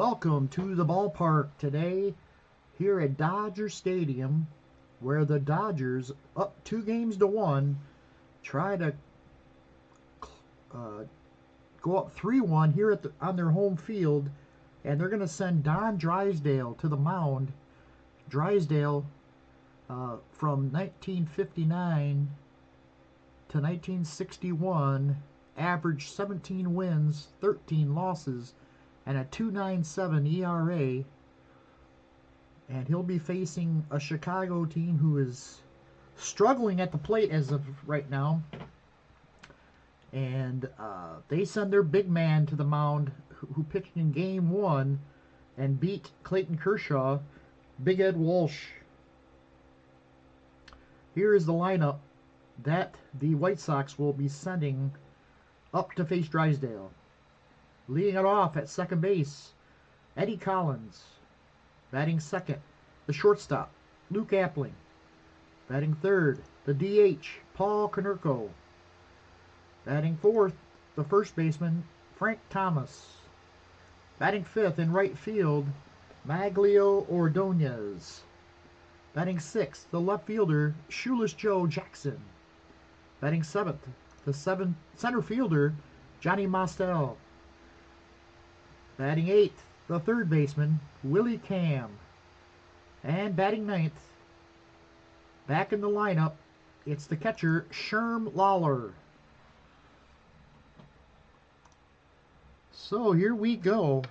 Welcome to the ballpark today here at Dodger Stadium, where the Dodgers, up 2-1, try to go up 3-1 here on their home field, and they're going to send DRYSDALE to the mound. DRYSDALE, from 1959 to 1961, averaged 17 wins, 13 losses, and a 2.97 ERA, and he'll be facing a Chicago team who is struggling at the plate as of right now, and they send their big man to the mound who pitched in Game 1 and beat Clayton Kershaw, Big Ed Walsh. Here is the lineup that the White Sox will be sending up to face DRYSDALE. Leading it off at second base, Eddie Collins. Batting second, the shortstop, Luke Appling. Batting third, the DH, Paul Konerko. Batting fourth, the first baseman, Frank Thomas. Batting fifth in right field, Maglio Ordonez. Batting sixth, the left fielder, Shoeless Joe Jackson. Batting seventh, the center fielder, Johnny Mostel. Batting eighth, the third baseman, Willie Cam. And batting ninth, back in the lineup, it's the catcher, Sherm Lawler. So here we go.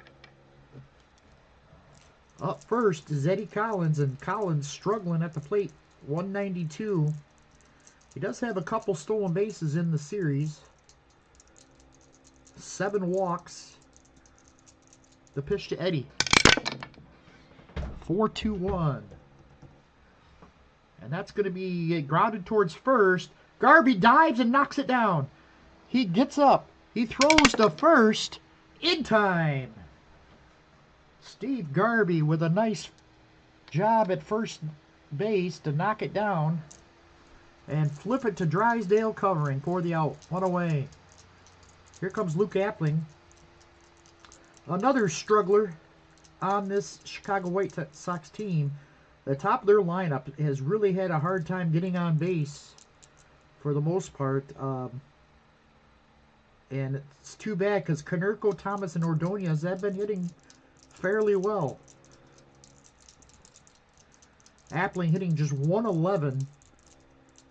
Up first is Eddie Collins, and Collins struggling at the plate, 192. He does have a couple stolen bases in the series. 7 walks. The pitch to Eddie. 4-2-1. And that's going to be grounded towards first. Garvey dives and knocks it down. He gets up. He throws to first in time. Steve Garvey with a nice job at first base to knock it down and flip it to DRYSDALE covering for the out. One away. Here comes Luke Appling. Another struggler on this Chicago White Sox team. The top of their lineup has really had a hard time getting on base for the most part. And it's too bad because Konerko, Thomas, and Ordonez have been hitting fairly well. Appling hitting just 111.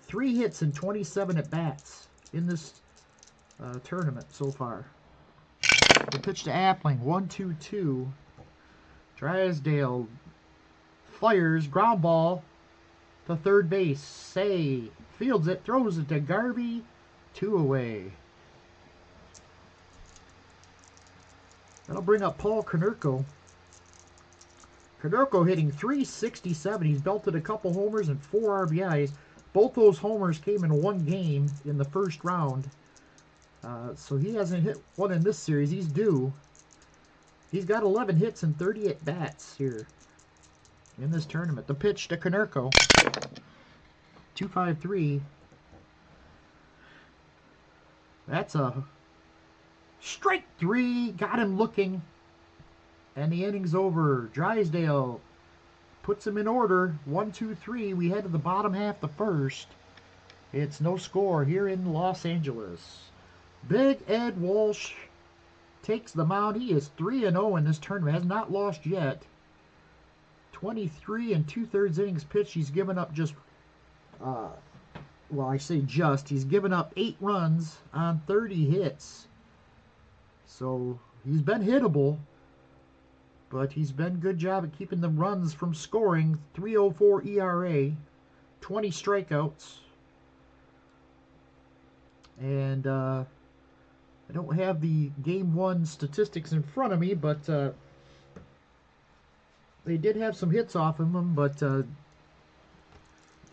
3 hits and 27 at-bats in this tournament so far. The pitch to Appling, 1-2-2. DRYSDALE fires, ground ball to third base. Say fields it, throws it to Garvey, 2 away. That'll bring up Paul Konerko. Konerko hitting 367. He's belted a couple homers and 4 RBIs. Both those homers came in one game in the first round. So he hasn't hit one in this series. He's due. He's got 11 hits and 30 at-bats here in this tournament. The pitch to Konerko. 2-5-3. That's a strike 3. Got him looking. And the inning's over. DRYSDALE puts him in order. 1-2-3. We head to the bottom half the first. It's no score here in Los Angeles. Big Ed Walsh takes the mound. He is 3-0 in this tournament. Has not lost yet. 23 2/3 innings pitched. He's given up just, well, I say just. He's given up 8 runs on 30 hits. So he's been hittable, but he's been good job at keeping the runs from scoring. 3.04 ERA, 20 strikeouts. And I don't have the Game 1 statistics in front of me, but they did have some hits off of him, but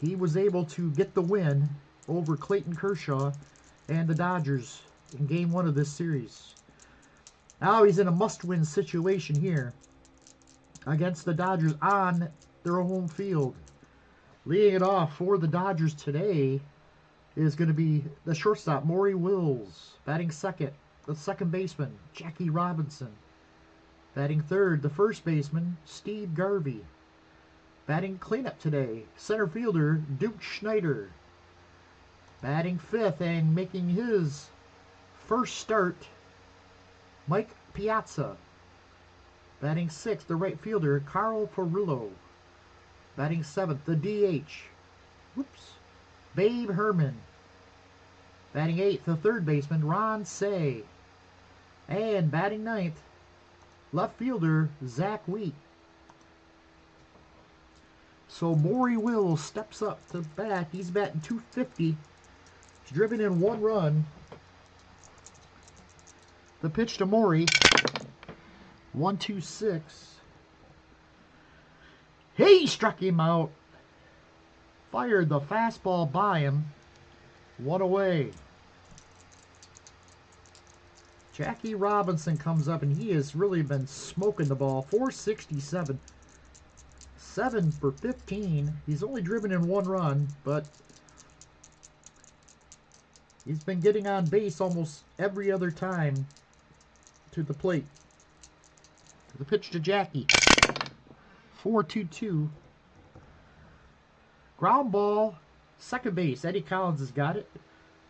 he was able to get the win over Clayton Kershaw and the Dodgers in Game 1 of this series. Now he's in a must-win situation here against the Dodgers on their home field. Leading it off for the Dodgers today is going to be the shortstop, Maury Wills. Batting second, the second baseman, Jackie Robinson. Batting third, the first baseman, Steve Garvey. Batting cleanup today, center fielder, Duke Schneider. Batting fifth and making his first start, Mike Piazza. Batting sixth, the right fielder, Carl Ferrillo. Batting seventh, the DH, Babe Herman. Batting eighth, the third baseman, Ron Say. And batting ninth, left fielder, Zach Wheat. So Maury Will steps up to bat. He's batting .250. He's driven in 1 run. The pitch to Maury, 1-2-6. He struck him out. Fired the fastball by him. 1 away. Jackie Robinson comes up, and he has really been smoking the ball. 467. 7 for 15. He's only driven in 1 run, but he's been getting on base almost every other time to the plate. The pitch to Jackie. 4-2-2. Ground ball, second base. Eddie Collins has got it.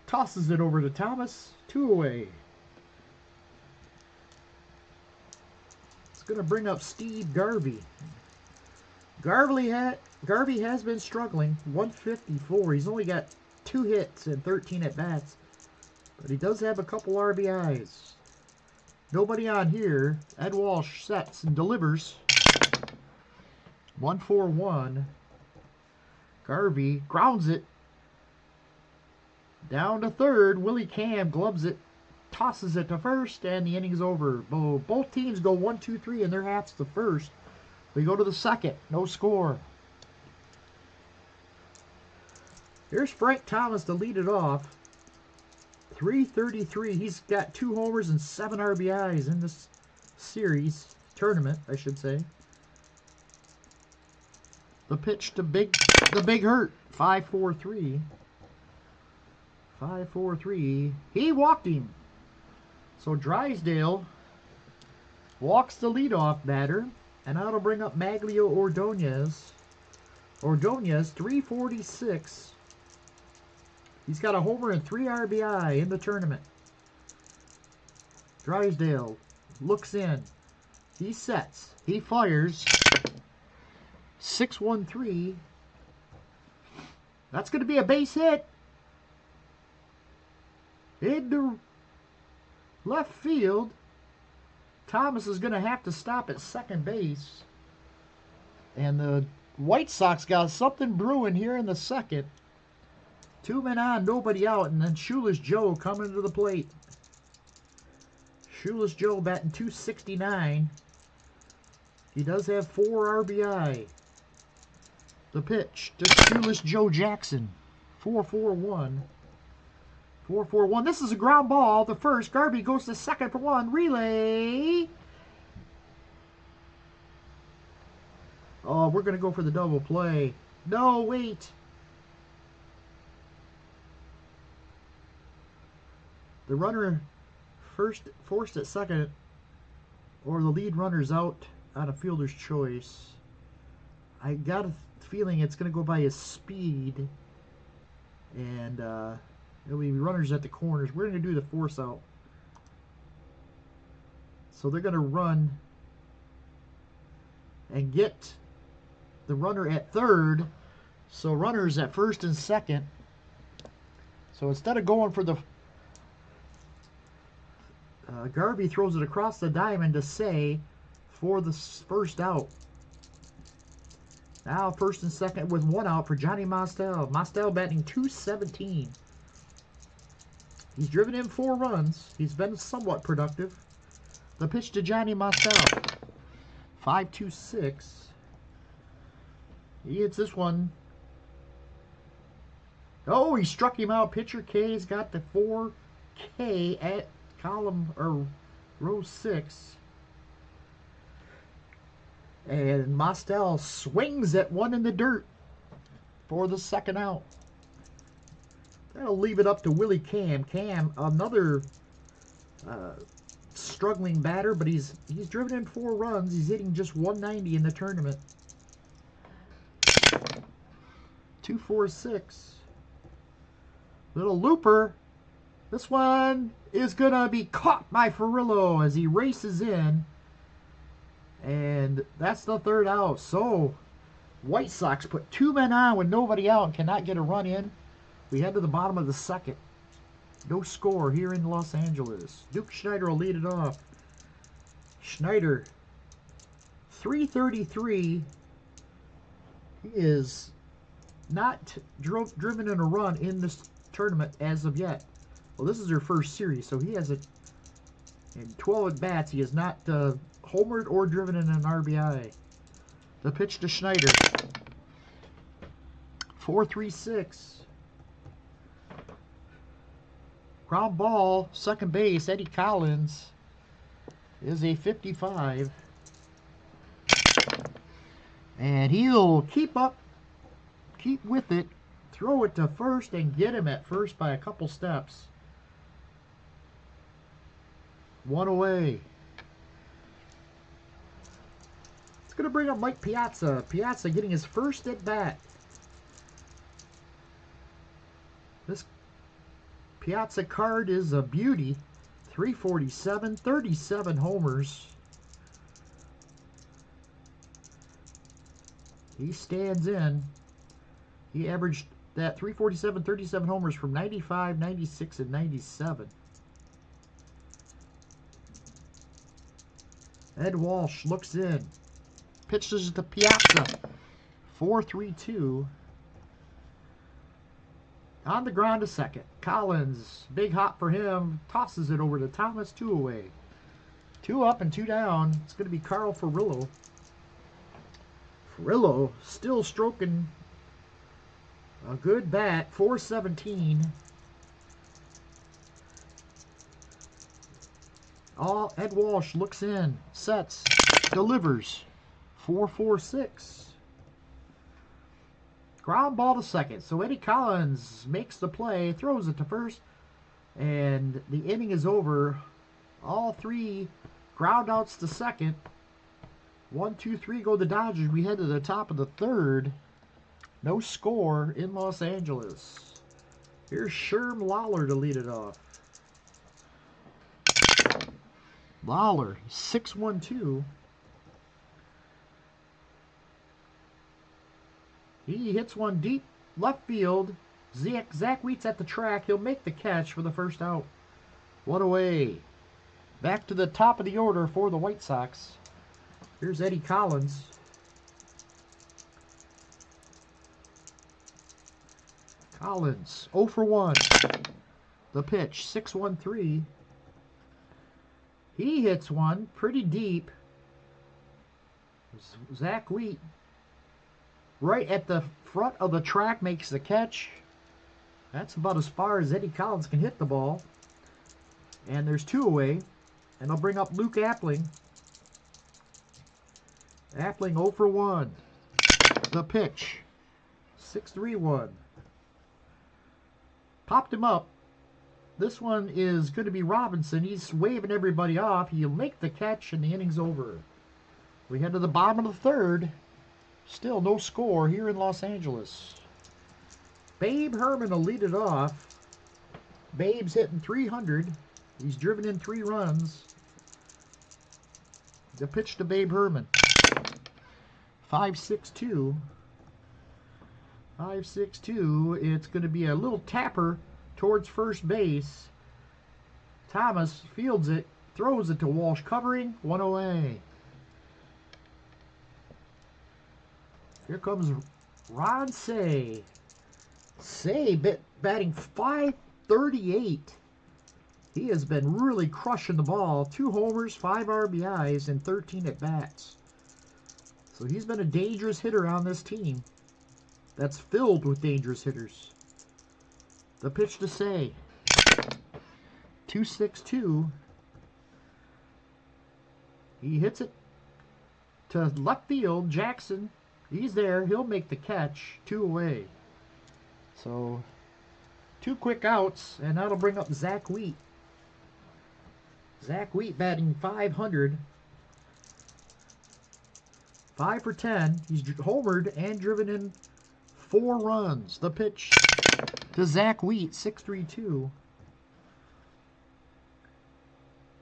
Tosses it over to Thomas. 2 away. It's going to bring up Steve Garvey. Garvey has been struggling. 154. He's only got 2 hits and 13 at-bats. But he does have a couple RBIs. Nobody on here. Ed Walsh sets and delivers. 1-4-1. Garvey grounds it. Down to third. Willie Cam gloves it. Tosses it to first, and the inning's over. Both teams go 1-2-3 in their halves to first. We go to the second. No score. Here's Frank Thomas to lead it off. 333. He's got 2 homers and 7 RBIs in this series. Tournament, I should say. The pitch to the Big Hurt. 5-4-3. 5-4-3. He walked him. So Drysdale walks the leadoff batter. And that'll bring up Maglio Ordonez. Ordonez, 346. He's got a homer and 3 RBI in the tournament. Drysdale looks in. He sets. He fires. 6-1-3. That's going to be a base hit. Into left field. Thomas is going to have to stop at second base. And the White Sox got something brewing here in the second. 2 men on, nobody out, and then Shoeless Joe coming to the plate. Shoeless Joe batting .269. He does have 4 RBI. The pitch to Shoeless Joe Jackson. 4-4-1. 4-4-1. This is a ground ball. The first. Garvey goes to second for 1. Relay. Oh, we're going to go for the double play. No, wait. The runner first forced at second, or the lead runner's out on a fielder's choice. I got a feeling it's going to go by his speed. And, it'll be runners at the corners. We're going to do the force out. So they're going to run and get the runner at third. So runners at first and second. So instead of going for the Garvey throws it across the diamond to Say for the first out. Now first and second with 1 out for Johnny Mostel. Mostel batting .217. He's driven in 4 runs. He's been somewhat productive. The pitch to Johnny Mostel. 5-2-6. He hits this one. Oh, he struck him out. Pitcher K's got the 4K at column or row 6. And Mostel swings at 1 in the dirt for the second out. That'll leave it up to Willie Cam. Cam, another struggling batter, but he's driven in 4 runs. He's hitting just 190 in the tournament. 246. Little looper. This one is going to be caught by Furillo as he races in. And that's the 3rd out. So, White Sox put 2 men on with nobody out and cannot get a run in. We head to the bottom of the 2nd. No score here in Los Angeles. Duke Schneider will lead it off. Schneider, 333. He is not driven in a run in this tournament as of yet. Well, this is their first series, so he has in 12 at-bats, he has not homered or driven in an RBI. The pitch to Schneider. 4-3-6. Ground ball, second base, Eddie Collins is a 55. And he'll keep with it, throw it to first, and get him at first by a couple steps. 1 away. It's going to bring up Mike Piazza. Piazza getting his first at bat. This Piazza card is a beauty. 347, 37 homers. He stands in. He averaged that 347, 37 homers from 95, 96, and 97. Ed Walsh looks in. Pitches to Piazza. 4-3-2. On the ground to second. Collins, big hop for him. Tosses it over to Thomas. 2 away. 2 up and 2 down. It's going to be Carl Furillo. Furillo still stroking a good bat. 4-17. Ed Walsh looks in. Sets. Delivers. 4-4-6. Ground ball to second. So Eddie Collins makes the play, throws it to first, and the inning is over. All 3 ground outs to second. 1, 2, 3 go the Dodgers. We head to the top of the 3rd. No score in Los Angeles. Here's Sherm Lawler to lead it off. Lawler, 6-1-2. He hits one deep left field. Zach Wheat's at the track. He'll make the catch for the first out. 1 away. Back to the top of the order for the White Sox. Here's Eddie Collins. Collins, 0 for 1. The pitch, 6-1-3. He hits one pretty deep. Zach Wheat, right at the front of the track, makes the catch. That's about as far as Eddie Collins can hit the ball. And there's 2 away. And I'll bring up Luke Appling. Appling 0 for 1. The pitch. 6-3-1. Popped him up. This one is going to be Robinson. He's waving everybody off. He'll make the catch and the inning's over. We head to the bottom of the 3rd. Still no score here in Los Angeles. Babe Herman will lead it off. Babe's hitting 300. He's driven in 3 runs. The pitch to Babe Herman. 5-6-2. 5-6-2. It's going to be a little tapper towards first base. Thomas fields it, throws it to Walsh, covering. 1 away. Here comes Ron Say. Say batting .538. He has been really crushing the ball. 2 homers, 5 RBIs, and 13 at-bats. So he's been a dangerous hitter on this team that's filled with dangerous hitters. The pitch to Say. 2-6-2. He hits it to left field. Jackson, he's there. He'll make the catch. 2 away. So 2 quick outs, and that'll bring up Zach Wheat. Zach Wheat batting .500. 5 for 10. He's homered and driven in 4 runs. The pitch to Zach Wheat, 6-3-2.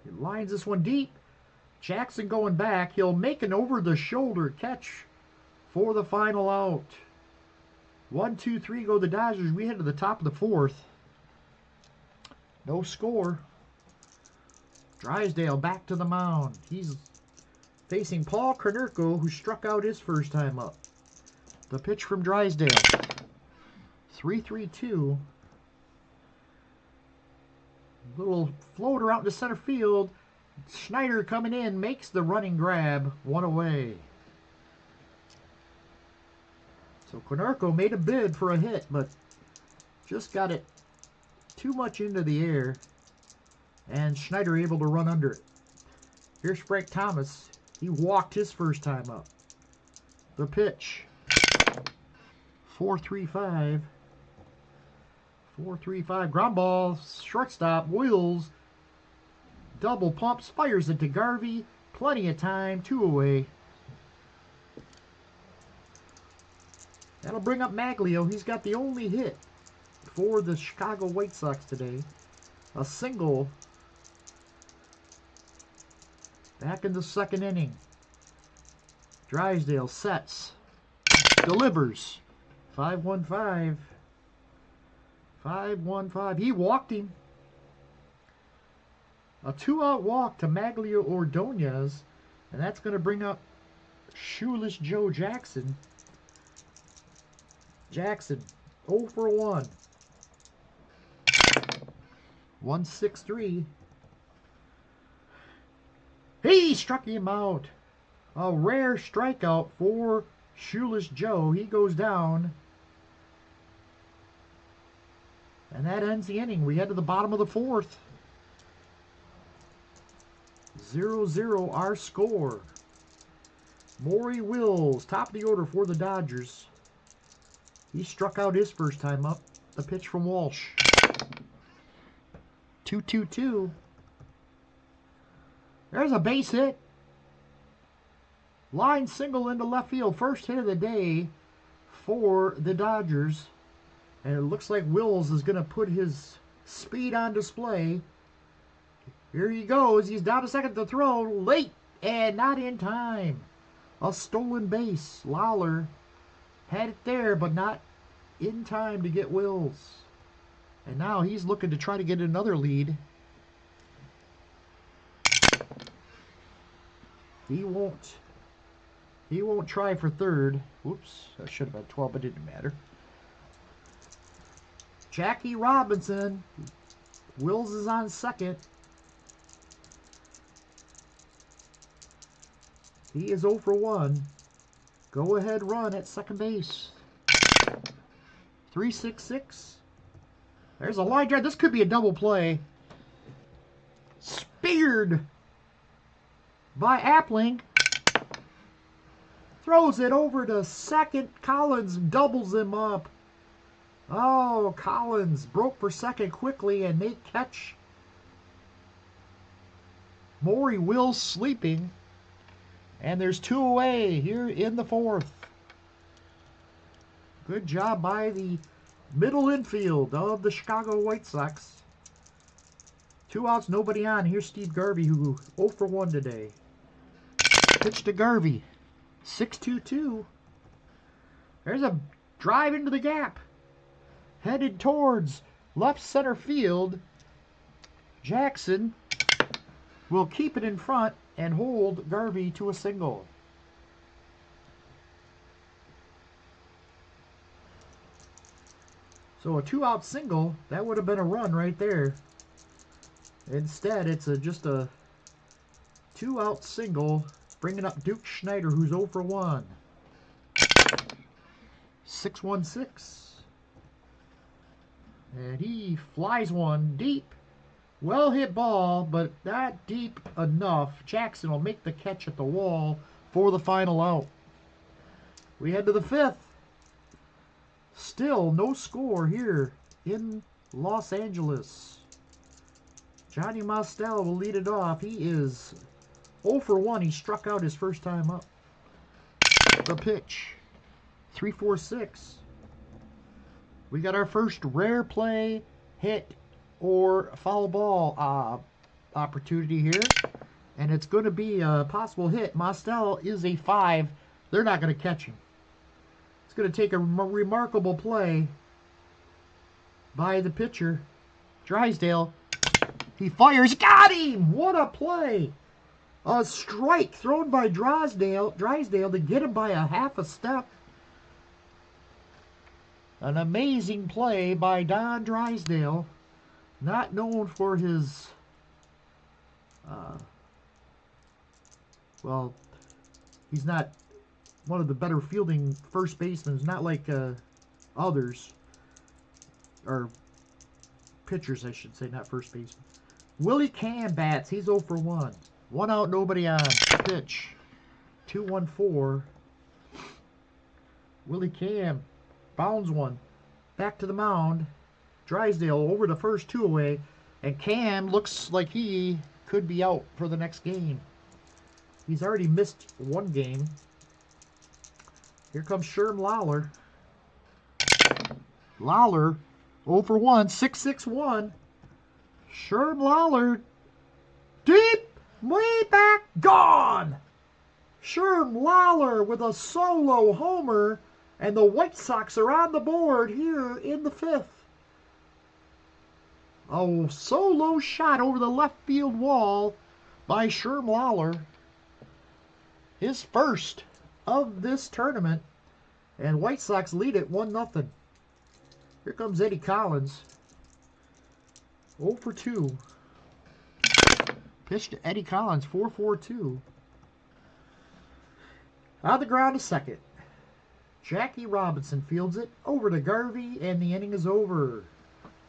He lines this one deep. Jackson going back. He'll make an over-the-shoulder catch for the final out. 1-2-3 go the Dodgers. We head to the top of the 4th. No score. Drysdale back to the mound. He's facing Paul Konerko, who struck out his first time up. The pitch from Drysdale. 3-3-2. Little floater out to center field. Schneider coming in, makes the running grab. 1 away. So Konerko made a bid for a hit, but just got it too much into the air. And Schneider able to run under it. Here's Frank Thomas. He walked his first time up. The pitch. 4-3-5. 4-3-5. Ground ball. Shortstop. Wills. Double pumps. Fires it to Garvey. Plenty of time. 2 away. That'll bring up Maglio. He's got the only hit for the Chicago White Sox today. A single. Back in the 2nd inning. Drysdale sets. Delivers. 5-1-5. 5-1-5. He walked him. A 2-out walk to Maglio Ordonez. And that's going to bring up Shoeless Joe Jackson. Jackson, 0 for 1. 1-6-3. He struck him out. A rare strikeout for Shoeless Joe. He goes down. And that ends the inning. We head to the bottom of the 4th. 0-0 our score. Maury Wills, top of the order for the Dodgers. He struck out his first time up. The pitch from Walsh. 2-2-2. There's a base hit. Line single into left field. First hit of the day for the Dodgers. And it looks like Wills is going to put his speed on display. Here he goes. He's down to second to throw. Late and not in time. A stolen base. Lawler had it there, but not in time to get Wills. And now he's looking to try to get another lead. He won't try for third. Whoops, that should have been 12, but it didn't matter. Jackie Robinson. Wills is on second. He is 0 for 1. Go ahead run at second base. 3-6-6. There's a line drive. This could be a double play. Speared by Appling. Throws it over to second. Collins doubles him up. Oh, Collins broke for second quickly and they catch Maury Wills sleeping. And there's 2 away here in the 4th. Good job by the middle infield of the Chicago White Sox. 2 outs, nobody on. Here's Steve Garvey, who 0 for 1 today. Pitch to Garvey. 6-2-2. There's a drive into the gap. Headed towards left center field. Jackson will keep it in front and hold Garvey to a single. So a 2-out single, that would have been a run right there. Instead, it's just a 2-out single, bringing up Duke Schneider, who's 0 for 1. 6-1-6. And he flies one deep. Well hit ball, but not deep enough. Jackson will make the catch at the wall for the final out. We head to the 5th. Still no score here in Los Angeles. Johnny Mostel will lead it off. He is 0 for 1. He struck out his first time up. The pitch. 3-4-6. We got our first rare play, hit, or foul ball opportunity here. And it's going to be a possible hit. Mostel is a 5. They're not going to catch him. It's going to take a remarkable play by the pitcher, Drysdale. He fires. Got him! What a play! A strike thrown by Drysdale to get him by a half a step. An amazing play by Don Drysdale. Not known for his... well, he's not one of the better fielding first basemen. Not like others. Or pitchers, I should say, not first baseman. Willie Cam bats. He's 0 for 1. 1 out, nobody on. Pitch. 2-1-4. Willie Cam bounds one. Back to the mound. Drysdale over to first, 2 away. And Cam looks like he could be out for the next game. He's already missed 1 game. Here comes Sherm Lawler. Lawler 0 for 1. 6-6-1. Sherm Lawler. Deep. Way back. Gone. Sherm Lawler with a solo homer. And the White Sox are on the board here in the 5th. A solo shot over the left field wall by Sherm Lawler. His first of this tournament. And White Sox lead it 1-0. Here comes Eddie Collins. 0 for 2. Pitch to Eddie Collins. 4-4-2. On the ground to second. Jackie Robinson fields it over to Garvey, and the inning is over.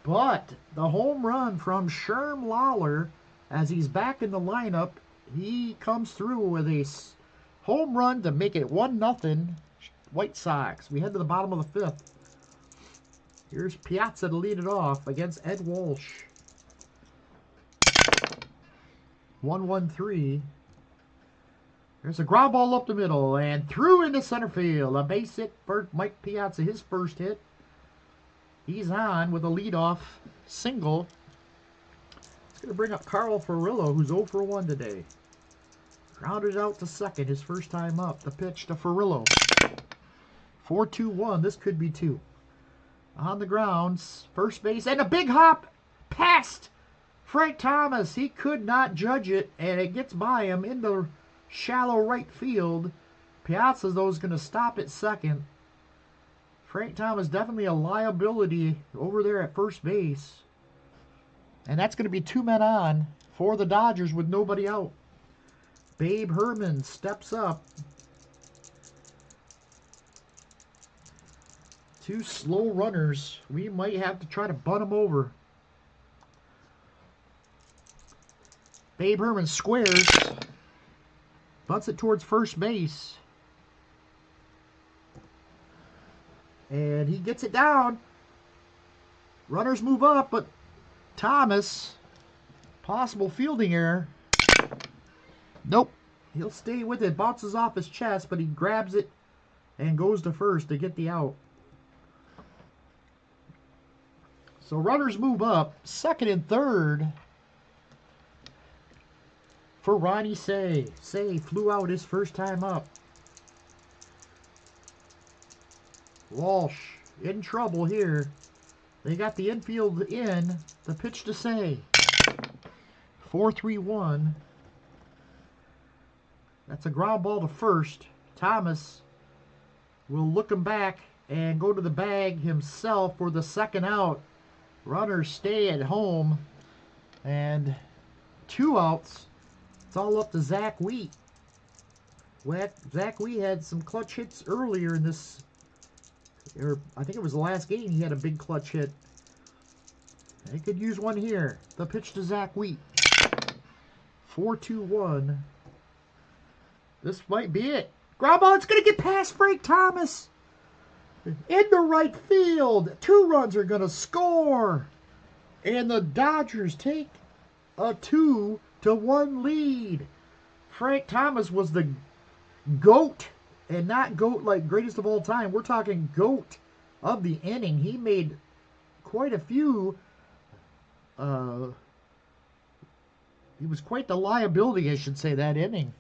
But the home run from Sherm Lawler, as he's back in the lineup, he comes through with a home run to make it 1-0 White Sox. We head to the bottom of the 5th. Here's Piazza to lead it off against Ed Walsh. 1-1-3. There's a ground ball up the middle and through into center field. A base hit for Mike Piazza, his first hit. He's on with a leadoff single. It's going to bring up Carl Ferrillo, who's 0 for 1 today. Grounded out to second, his first time up. The pitch to Ferrillo. 4-2-1. This could be 2. On the grounds, first base, and a big hop past Frank Thomas. He could not judge it, and it gets by him in the shallow right field. Piazza, though, is going to stop at second. Frank Thomas definitely a liability over there at first base. And that's going to be 2 men on for the Dodgers with nobody out. Babe Herman steps up. 2 slow runners. We might have to try to bunt them over. Babe Herman squares. Bunts it towards first base. And he gets it down. Runners move up, but Thomas, possible fielding error. Nope. He'll stay with it. Bounces off his chest, but he grabs it and goes to first to get the out. So runners move up. Second and third for Ronnie Say. Say flew out his first time up. Walsh in trouble here. They got the infield in. The pitch to Say. 4-3-1. That's a ground ball to first. Thomas will look him back and go to the bag himself for the second out. Runners stay at home. And 2 outs. It's all up to Zach Wheat. Zach Wheat had some clutch hits earlier in this, or I think it was the last game he had a big clutch hit. They could use one here. The pitch to Zach Wheat. 4-2-1. This might be it. Ground ball, it's going to get past Frank Thomas. Into right field. 2 runs are going to score. And the Dodgers take a 2-1 lead. Frank Thomas was the GOAT, and not GOAT like greatest of all time. We're talking GOAT of the inning. He made quite a few. He was quite the liability, I should say, that inning.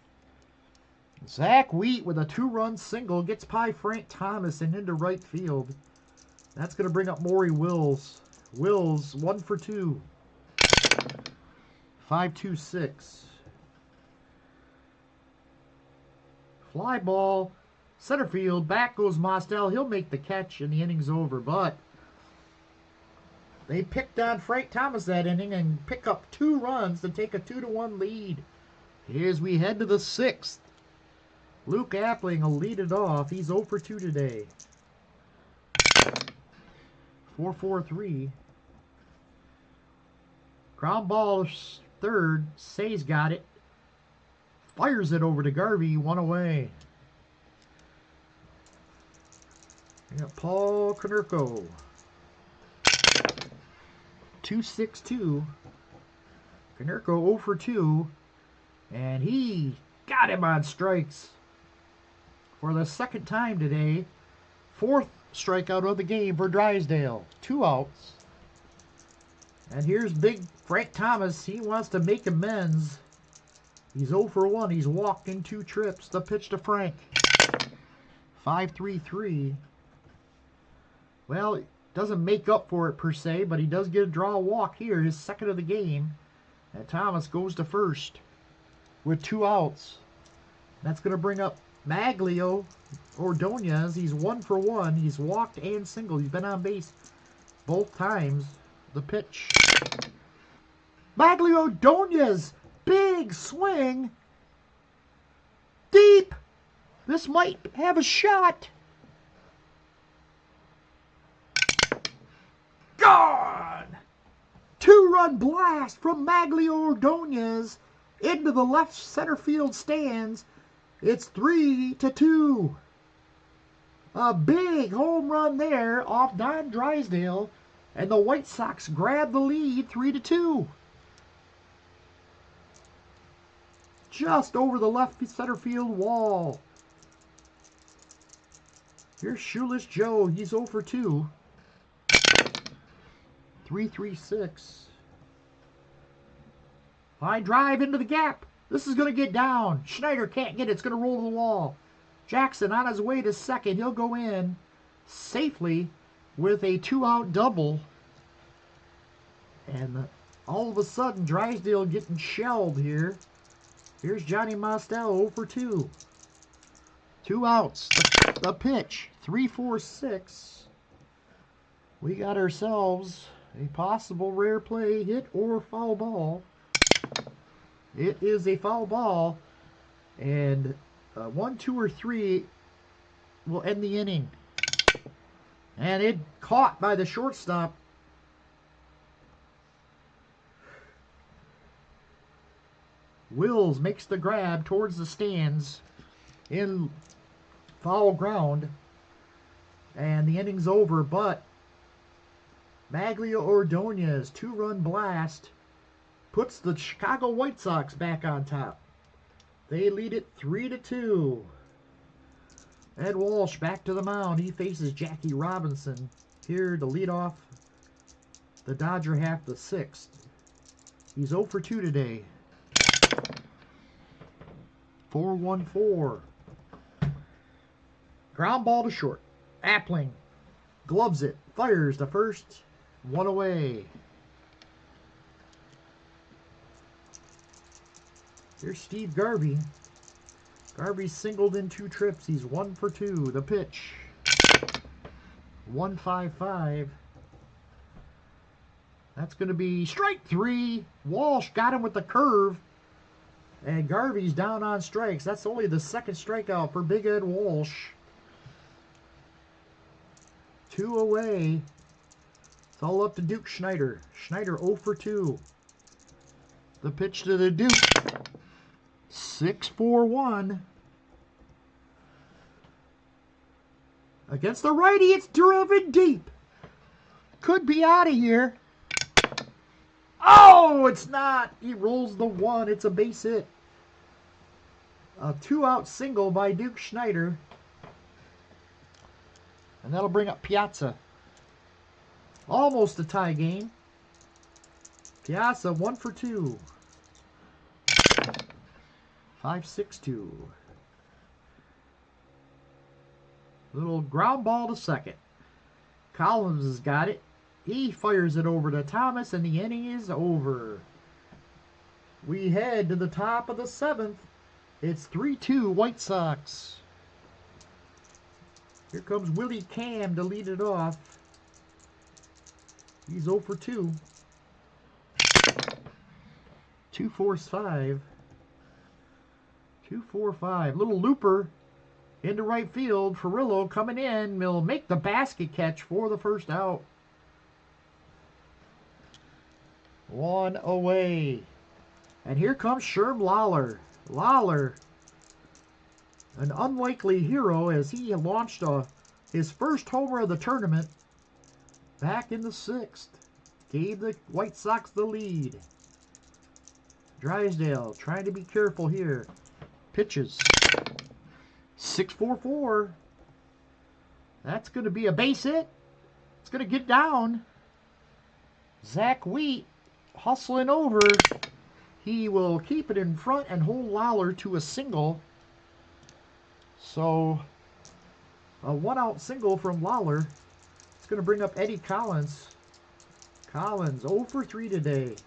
Zach Wheat with a 2-run single gets by Frank Thomas and into right field. That's going to bring up Maury Wills. Wills 1 for 2. 5-2-6. Fly ball, center field, back goes Mostel. He'll make the catch and the inning's over, but they picked on Frank Thomas that inning and pick up 2 runs to take a 2-1 lead. As we head to the 6th. Luke Appling will lead it off. He's 0 for 2 today. 4-4-3. Ground ball third. Say's got it. Fires it over to Garvey. 1 away. We got Paul Konerko. 2-6-2. Konerko 0 for 2. And he got him on strikes for the second time today. 4th strikeout of the game for Drysdale. 2 outs. And here's big Frank Thomas. He wants to make amends. He's 0 for 1. He's walked in 2 trips. The pitch to Frank. 5-3-3. Well, it doesn't make up for it per se, but he does get a draw walk here, his second of the game. And Thomas goes to first with 2 outs. That's going to bring up Maglio Ordonez. He's 1 for 1. He's walked and singled. He's been on base both times. The pitch. Maglio Ordonez. Big swing. Deep. This might have a shot. Gone. 2-run blast from Maglio Ordonez into the left center field stands. It's 3-2. A big home run there off Don Drysdale, and the White Sox grab the lead 3-2. Just over the left center field wall. Here's Shoeless Joe. He's 0 for 2. 3-3-6. High drive into the gap. This is going to get down. Schneider can't get it. It's going to roll to the wall. Jackson on his way to second. He'll go in safely with a 2-out double. And all of a sudden, Drysdale getting shelled here. Here's Johnny Mostel 0 for 2. 2 outs. The pitch. 3-4-6. We got ourselves a possible rare play, hit or foul ball. It is a foul ball. And 1, 2, or 3 will end the inning. And it caught by the shortstop. Wills makes the grab towards the stands in foul ground. And the inning's over, but Maglio Ordonez 2-run blast puts the Chicago White Sox back on top. They lead it 3-2. Ed Walsh back to the mound. He faces Jackie Robinson here to lead off the Dodger half the 6th. He's 0 for 2 today. 4-1-4. Ground ball to short. Appling gloves it. Fires to first. 1 away. Here's Steve Garvey. Garvey singled in 2 trips. He's 1 for 2. The pitch. 1-5-5. That's going to be strike 3. Walsh got him with the curve. And Garvey's down on strikes. That's only the 2nd strikeout for Big Ed Walsh. 2 away. It's all up to Duke Schneider. Schneider 0 for 2. The pitch to the Duke. 6-4-1. Against the righty, it's driven deep. Could be out of here. Oh! No, it's not. He rolls the 1. It's a base hit. A 2-out single by Duke Schneider. And that'll bring up Piazza. Almost a tie game. Piazza 1 for 2. 5-6-2. Little ground ball to second. Collins has got it. He fires it over to Thomas, and the inning is over. We head to the top of the 7th. It's 3-2 White Sox. Here comes Willie Cam to lead it off. He's 0 for 2. 2-4-5. 2-4-5. Little looper into right field. Ferrillo coming in. Will make the basket catch for the first out. 1 away. And here comes Sherm Lawler. Lawler, an unlikely hero as he launched his first homer of the tournament back in the 6th. Gave the White Sox the lead. Drysdale trying to be careful here. Pitches. 6-4-4. That's going to be a base hit. It's going to get down. Zach Wheat hustling over. He will keep it in front and hold Lawler to a single. So, a 1-out single from Lawler. It's going to bring up Eddie Collins. Collins 0 for 3 today.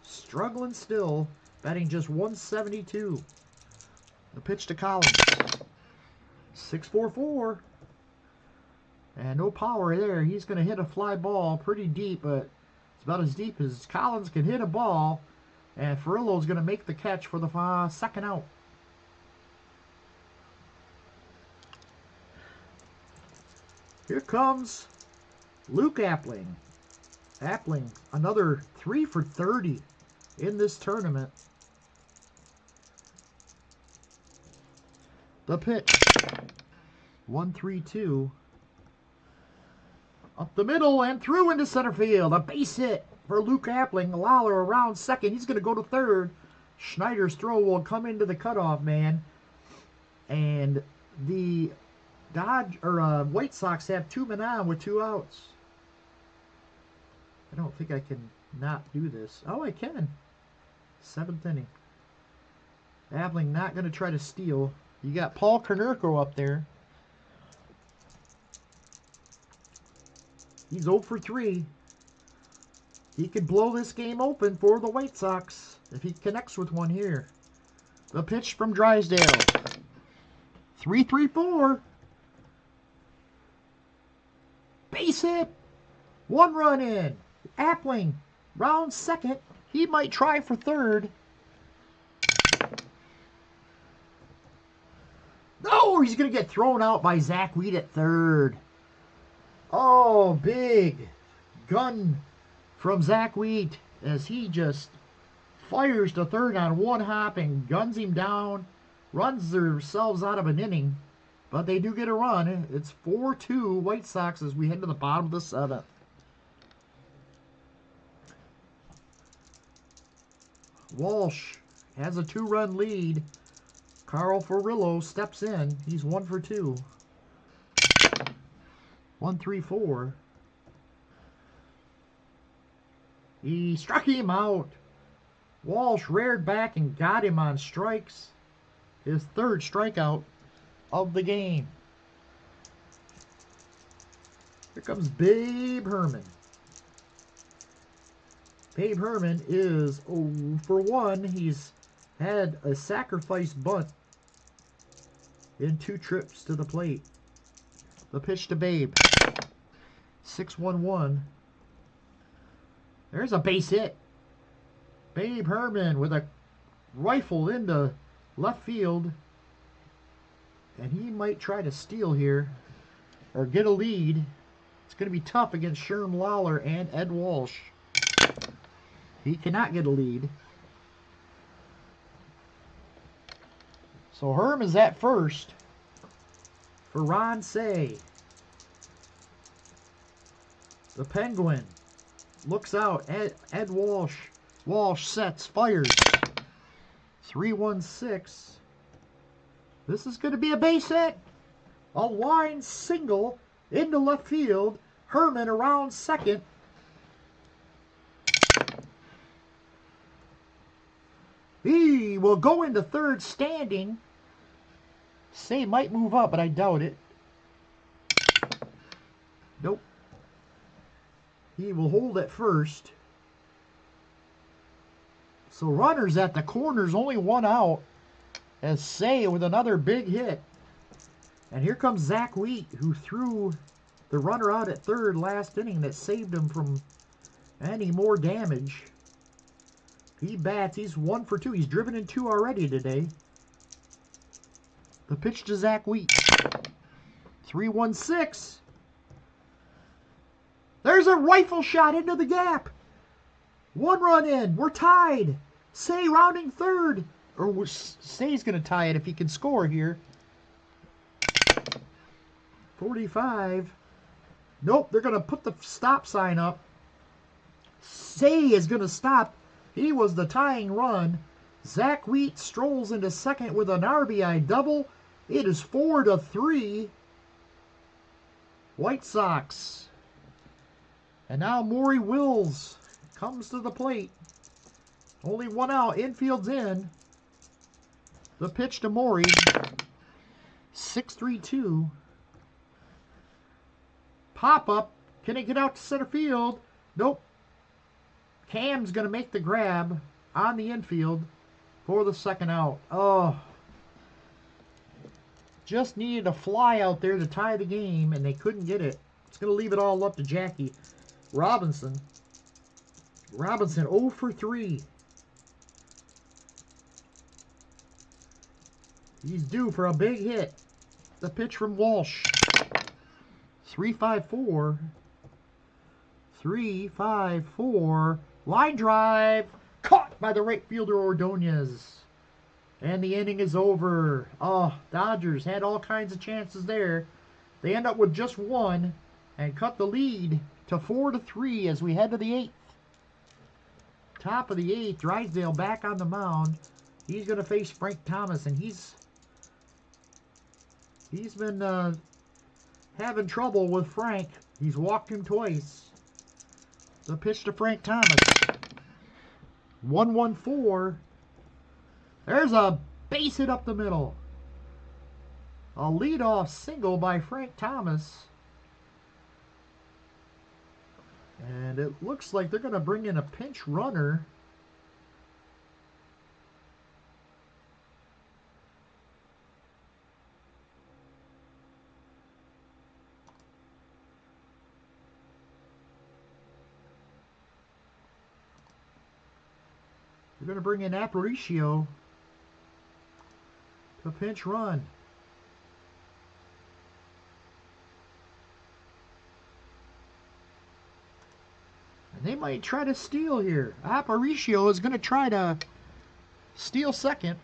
Struggling still. Batting just 172. The pitch to Collins. 6-4-4. And no power there. He's going to hit a fly ball pretty deep, but it's about as deep as Collins can hit a ball. And Ferrillo's going to make the catch for the second out. Here comes Luke Appling. Appling, another 3 for 30 in this tournament. The pitch. 1-3-2. Up the middle and through into center field. A base hit for Luke Appling. Lawler around second. He's going to go to third. Schneider's throw will come into the cutoff man. And the White Sox have 2 men on with 2 outs. I don't think I can not do this. Oh, I can. 7th inning. Appling not going to try to steal. You got Paul Konerko up there. He's 0 for 3. He could blow this game open for the White Sox if he connects with one here. The pitch from Drysdale. 3-3-4. Base hit. 1 run in. Appling round second. He might try for third. No, he's going to get thrown out by Zach Wheat at third. Oh, big gun from Zach Wheat as he just fires to third on 1 hop and guns him down. Runs themselves out of an inning, but they do get a run. It's 4-2 White Sox as we head to the bottom of the 7th. Walsh has a 2-run lead. Carl Ferrillo steps in. He's 1 for 2. 1-3-4. He struck him out. Walsh reared back and got him on strikes. His 3rd strikeout of the game. Here comes Babe Herman. Babe Herman is 0 for 1. He's had a sacrifice bunt in 2 trips to the plate. The pitch to Babe. 6-1-1. There's a base hit. Babe Herman with a rifle into left field. And he might try to steal here or get a lead. It's going to be tough against Sherm Lawler and Ed Walsh. He cannot get a lead. So Herm is at first for Ron Say. The Penguin looks out. Ed Walsh Walsh sets, fires. 3-1-6. This is going to be a base hit. A line single into left field. Herman around second. He will go into third standing. Say might move up, but I doubt it. Nope. He will hold at first. So runners at the corners, only one out. As Say with another big hit. And here comes Zach Wheat, who threw the runner out at third last inning that saved him from any more damage. He bats. He's 1 for 2. He's driven in 2 already today. The pitch to Zach Wheat. 3-1-6. There's a rifle shot into the gap. 1 run in. We're tied. Say rounding third. Or Say's going to tie it if he can score here. 45. Nope, they're going to put the stop sign up. Say is going to stop. He was the tying run. Zach Wheat strolls into second with an RBI double. It is 4-3. White Sox. And now Maury Wills comes to the plate. Only 1 out. Infield's in. The pitch to Maury. 6-3-2. Pop up. Can he get out to center field? Nope. Cam's going to make the grab on the infield for the second out. Oh. Just needed a fly out there to tie the game, and they couldn't get it. It's going to leave it all up to Jackie Robinson. Robinson 0 for 3. He's due for a big hit. The pitch from Walsh. 3-5-4. 3-5-4. Line drive. Caught by the right fielder Ordonez. And the inning is over. Oh, Dodgers had all kinds of chances there. They end up with just 1 and cut the lead to 4-3 as we head to the 8th. Top of the 8th. Drysdale back on the mound. He's going to face Frank Thomas, and he's been having trouble with Frank. He's walked him twice. The pitch to Frank Thomas. 1-1-4. There's a base hit up the middle. A leadoff single by Frank Thomas. And it looks like they're going to bring in a pinch runner. They're going to bring in Aparicio to pinch run. And they might try to steal here. Aparicio is going to try to steal second.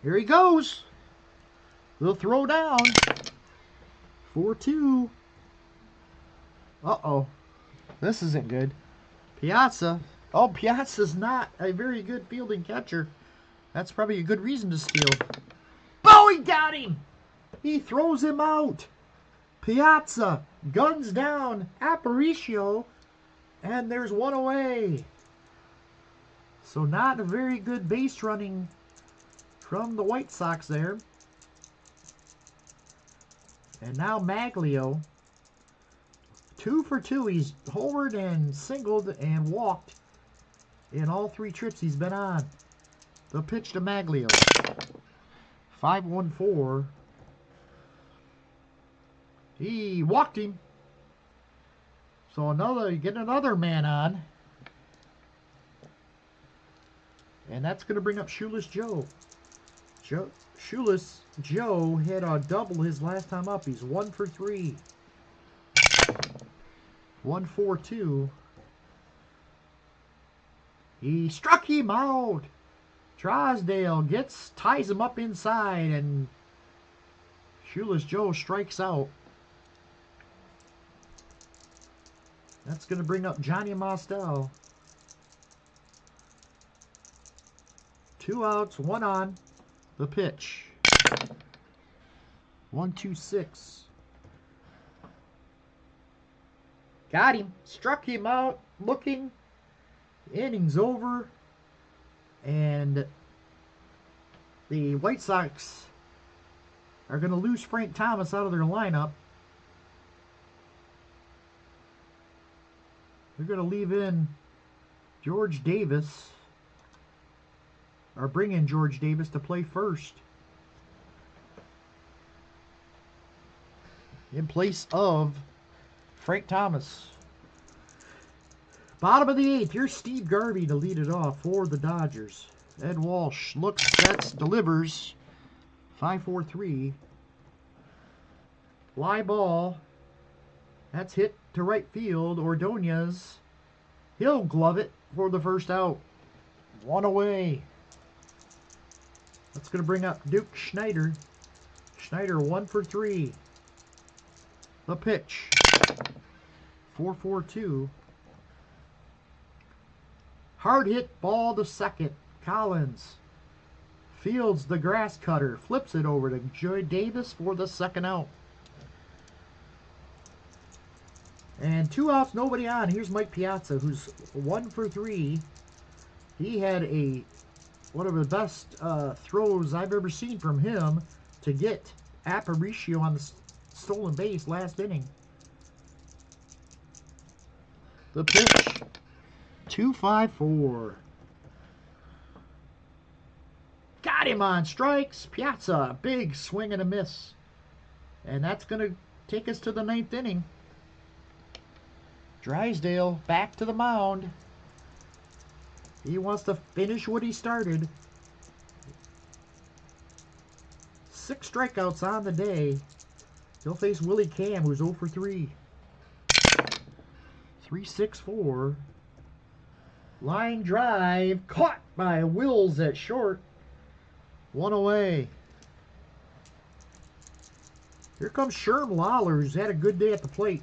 Here he goes. They'll throw down. 4-2. Uh-oh. This isn't good. Piazza. Oh, Piazza's not a very good fielding catcher. That's probably a good reason to steal. Oh, he got him! He throws him out. Piazza guns down Aparicio, and there's 1 away. So not a very good base running from the White Sox there. And now Maglio, 2 for 2. He's homered and singled and walked in all 3 trips he's been on. The pitch to Maglio. 5-1-4. He walked him. So get another man on. And that's going to bring up Shoeless Joe. Shoeless Joe hit a double his last time up. He's 1 for 3. 1-4-2. He struck him out. Drysdale ties him up inside, and Shoeless Joe strikes out. That's going to bring up Johnny Mostel. 2 outs, 1 on. The pitch. 1-2-6. Got him. Struck him out. Looking. Inning's over. And the White Sox are going to lose Frank Thomas out of their lineup. They're going to leave in George Davis, or bring in George Davis to play first, in place of Frank Thomas. Bottom of the 8th, here's Steve Garvey to lead it off for the Dodgers. Ed Walsh looks, sets, delivers. 5-4-3. Fly ball. That's hit to right field. Ordonez. He'll glove it for the first out. 1 away. That's going to bring up Duke Schneider. Schneider 1 for 3. The pitch. 4-4-2. Hard hit ball to second. Collins fields the grass cutter. Flips it over to Joy Davis for the second out. And 2 outs, nobody on. Here's Mike Piazza, who's 1 for 3. He had one of the best throws I've ever seen from him to get Aparicio on the stolen base last inning. The pitch. 2-5-4. Got him on strikes. Piazza, big swing and a miss. And that's going to take us to the 9th inning. Drysdale back to the mound. He wants to finish what he started. 6 strikeouts on the day. He'll face Willie Cam, who's 0 for 3. 3-6-4. Line drive. Caught by Wills at short. 1 away. Here comes Sherm Lawler, who's had a good day at the plate.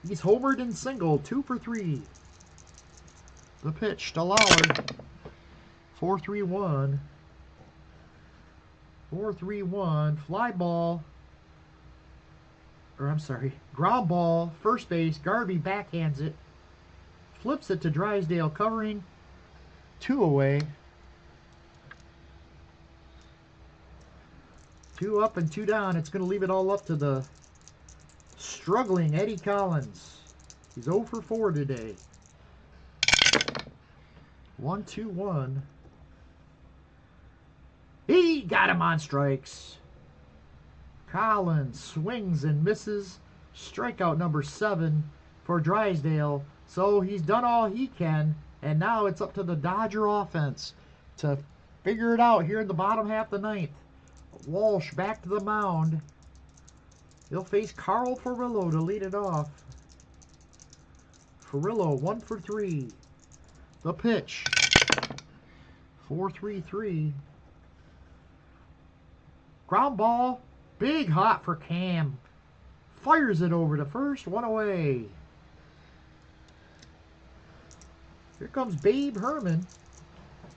He's homered and singled. 2 for 3. The pitch to Lawler. 4-3-1. 4-3-1. Fly ball. Ground ball. First base. Garvey backhands it. Flips it to Drysdale covering. 2 away. 2 up and 2 down. It's going to leave it all up to the struggling Eddie Collins. He's 0 for 4 today. 1-2-1. He got him on strikes. Collins swings and misses. Strikeout number 7 for Drysdale. So he's done all he can, and now it's up to the Dodger offense to figure it out here in the bottom half of the 9th. Walsh back to the mound. He'll face Carl Furillo to lead it off. Furillo 1 for 3. The pitch. 4-3-3. Ground ball. Big hot for Cam. Fires it over to first. 1 away. Here comes Babe Herman.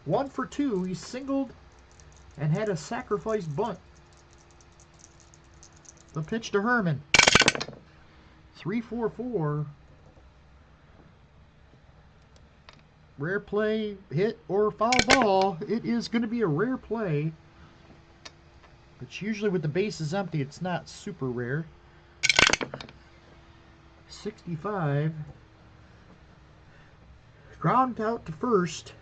1 for 2. He singled and had a sacrifice bunt. The pitch to Herman. 3-4-4. Rare play, hit, or foul ball. It is going to be a rare play. It's usually with the bases empty, it's not super rare. 65. Ground out to first.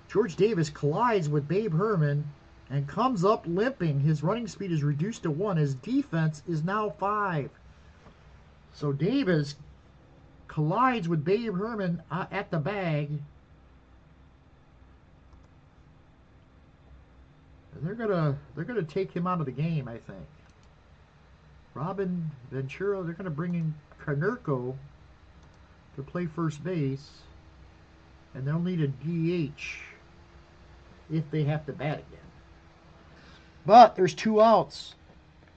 George Davis collides with Babe Herman and comes up limping. His running speed is reduced to 1. His defense is now 5. So Davis collides with Babe Herman at the bag. And they're gonna take him out of the game, I think. Robin Ventura, they're gonna bring in Konerko to play first base, and they'll need a DH if they have to bat again. But there's 2 outs.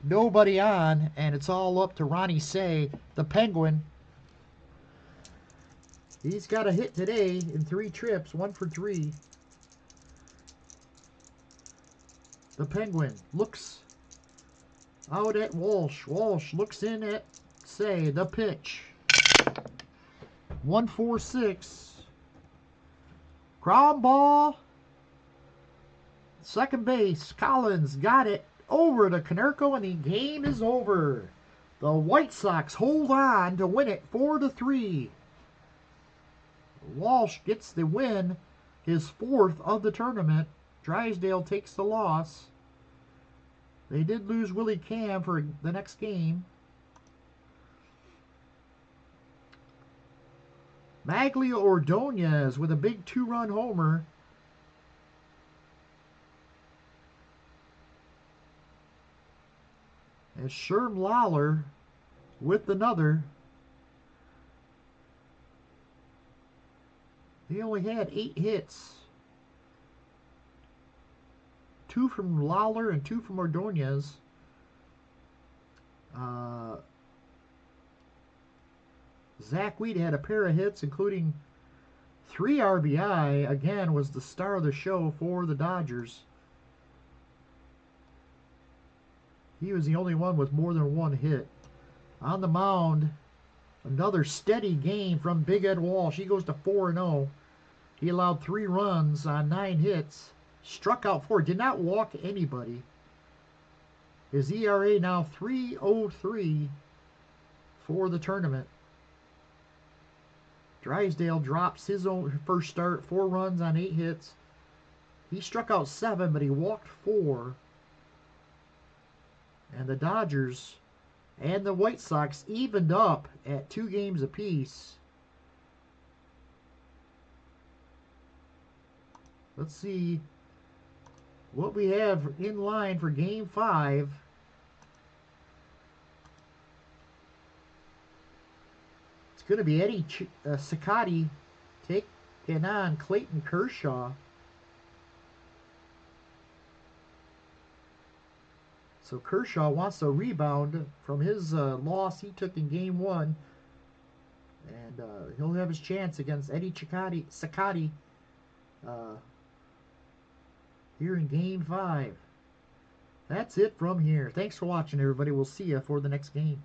Nobody on, and it's all up to Ronnie Say, the Penguin. He's got a hit today in 3 trips, 1 for 3. The Penguin looks out at Walsh. Walsh looks in at Say, the pitch. 1-4-6. Ground ball. Second base. Collins got it over to Konerko, and the game is over. The White Sox hold on to win it 4-3. Walsh gets the win, his 4th of the tournament. Drysdale takes the loss. They did lose Willie Cam for the next game. Maglia Ordonez with a big 2-run homer. And Sherm Lawler with another. He only had 8 hits. 2 from Lawler and 2 from Ordonez. Zach Wheat had a pair of hits, including 3 RBI. Again, was the star of the show for the Dodgers. He was the only one with more than 1 hit. On the mound, another steady game from Big Ed Walsh. He goes to 4-0. He allowed 3 runs on 9 hits. Struck out 4. Did not walk anybody. His ERA now 3.03 for the tournament. Drysdale drops his own first start. 4 runs on 8 hits. He struck out 7, but he walked 4. And the Dodgers and the White Sox evened up at 2 games apiece. Let's see what we have in line for Game 5. It's going to be Eddie Cicotti taking on Clayton Kershaw. So Kershaw wants a rebound from his loss he took in Game 1. And he'll have his chance against Eddie Cicotti here in Game 5. That's it from here. Thanks for watching, everybody. We'll see you for the next game.